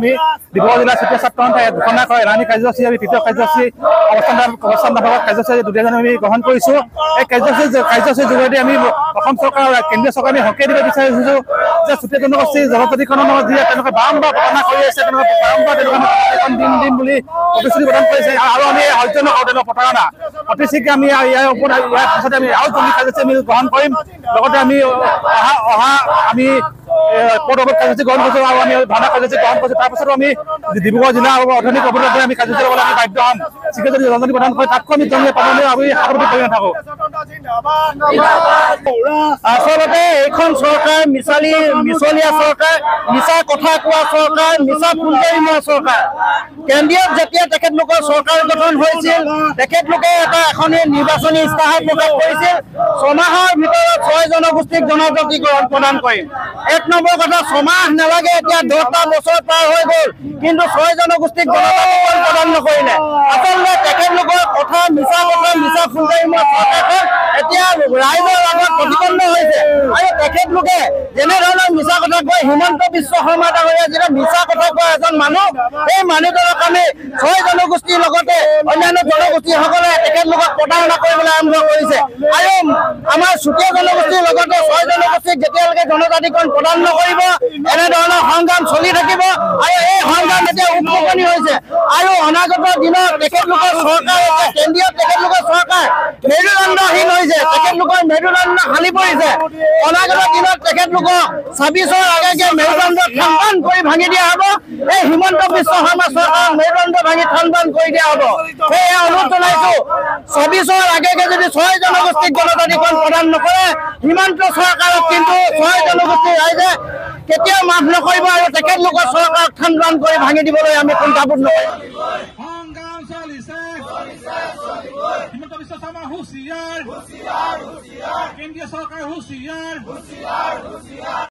আমি ডিব্ৰুগড় জিলা চুতীয়া ছাত্ৰ সন্থাই ঘোষণা কৰা এলানি কাৰ্যসূচী আমি তৃতীয় কাৰ্যসূচী অৱস্থান বিভাগৰ কাৰ্যসূচী দুদিন আমি গ্ৰহণ কৰিছো। এই কাৰ্যসূচীৰ যোগেদি আমি অসম চৰকাৰ আৰু কেন্দ্ৰীয় চৰকাৰে আমি সকীয়াই দিব বিচাৰিছো যে চুতীয়া জনগোষ্ঠীৰ জনজাতিকৰণৰ যি তেওঁলোকে বাৰম্বাৰ ঘোষণা কৰি আছে, তেওঁলোকে বাৰম্বাৰ দিম বুলি প্ৰতিশ্ৰুতি প্ৰদান কৰিছে আৰু আমি সহ্য নকৰো তেওঁলোকৰ প্ৰতাৰণা। অতি শীঘ্ৰে আমি ইয়াৰ পিছতে আমি আৰু জৰুৰী কাৰ্যসূচী আমি গ্ৰহণ কৰিম। লগতে আমি আমি কাৰ্যসূচী গ্ৰহণ কৰিছো আৰু আমি ভাওনা কাৰ্যসূচী গ্ৰহণ কৰিছো। তাৰপিছতো আমি ডিব্ৰুগড় জিলা অৰ্থনৈতিক অভিযোগ আমি কাৰ্যসূচী ল'বলৈ আমি বাধ্য হ'ম। শীঘ্ৰে যদি জনজাতি প্ৰদান কৰে তাতকৈ আমি জনীয়ে পাবলৈ আমি সাৱধান কৰি নাথাকো। আচলতে এইখন চৰকাৰ মিছলীয়া চৰকাৰ, মিছা কথা কোৱা চৰকাৰ, মিছা ফুলজাৰি মৰা চৰকাৰ। কেন্দ্ৰীয়ত যেতিয়া তেখেতলোকৰ চৰকাৰ গঠন হৈছিল, তেখেতলোকে এটা এখনি নিৰ্বাচনী ইস্তাহাৰ প্ৰকাশ কৰিছিল 6 মাহৰ ভিতৰত 6 জনগোষ্ঠীক জনজাতিকৰণ প্ৰদান কৰিম। 1 নম্বৰ কথা, 6 মাহ নালাগে, এতিয়া 10টা বছৰ পাৰ হৈ গ'ল, কিন্তু 6 জনগোষ্ঠীক জনজাতিকৰণ প্ৰদান নকৰিলে। আচলতে তেখেতলোকৰ কথা মিছা ফুলজাৰি মৰা চৰকাৰখন এতিয়া ৰাইজৰ আগত প্ৰতিপন্ন হৈছে আৰু তেখেতলোকে যেনেধৰণৰ মিছা কথা কয়, হিমন্ত বিশ্ব শৰ্মা ডাঙৰীয়া যেতিয়া মিছা কথা কোৱা এজন মানুহ, এই মানুহজনক আমি 6 জনগোষ্ঠীৰ লগতে অন্যান্য জনগোষ্ঠীসকলে তেখেতলোকক প্ৰতাৰণা কৰিবলৈ আৰম্ভ কৰিছে আৰু আমাৰ চুতীয়া জনগোষ্ঠীৰ লগতে 6 জনগোষ্ঠীক যেতিয়ালৈকে জনজাতিকৰণ প্ৰদান নকৰিব এনেধৰণৰ সংগ্ৰাম চলি থাকিব আৰু এই সংগ্ৰাম এতিয়া উৎপনি হৈছে আৰু অনাগত দিনত তেখেতলোকৰ চৰকাৰ, কেন্দ্ৰীয় তেখেতলোকৰ চৰকাৰ মেৰুদণ্ডহীন হৈছে, তেখেতলোকৰ মেৰুদণ্ড হালি পৰিছে। অনাগত দিনত তেখেতলোকক 26ৰ আগে মেৰুদণ্ড থান কৰি ভাঙি দিয়া হ'ব। এই হিমন্ত বিশ্ব শৰ্মা চৰকাৰ মেৰুদণ্ড ভাঙি থান কৰি দিয়া হ'ব। সেয়ে অনুৰোধ জনাইছো, 26ৰ আগে যদি 6 জনগোষ্ঠীক জনজাতিকৰণ প্ৰদান নকৰে, হিমন্ত চৰকাৰক কিন্তু 6 জনগোষ্ঠীৰ ৰাইজে কেতিয়াও মাফ নকৰিব আৰু তেখেতলোকৰ চৰকাৰক থান কৰি ভাঙি দিবলৈ আমি কুণ্ঠাবোধ নকৰিম। হিমন্ত বিশ্ব শৰ্মা হুঁচিয়াৰ, কেন্দ্ৰীয় চৰকাৰ হুঁচিয়াৰ।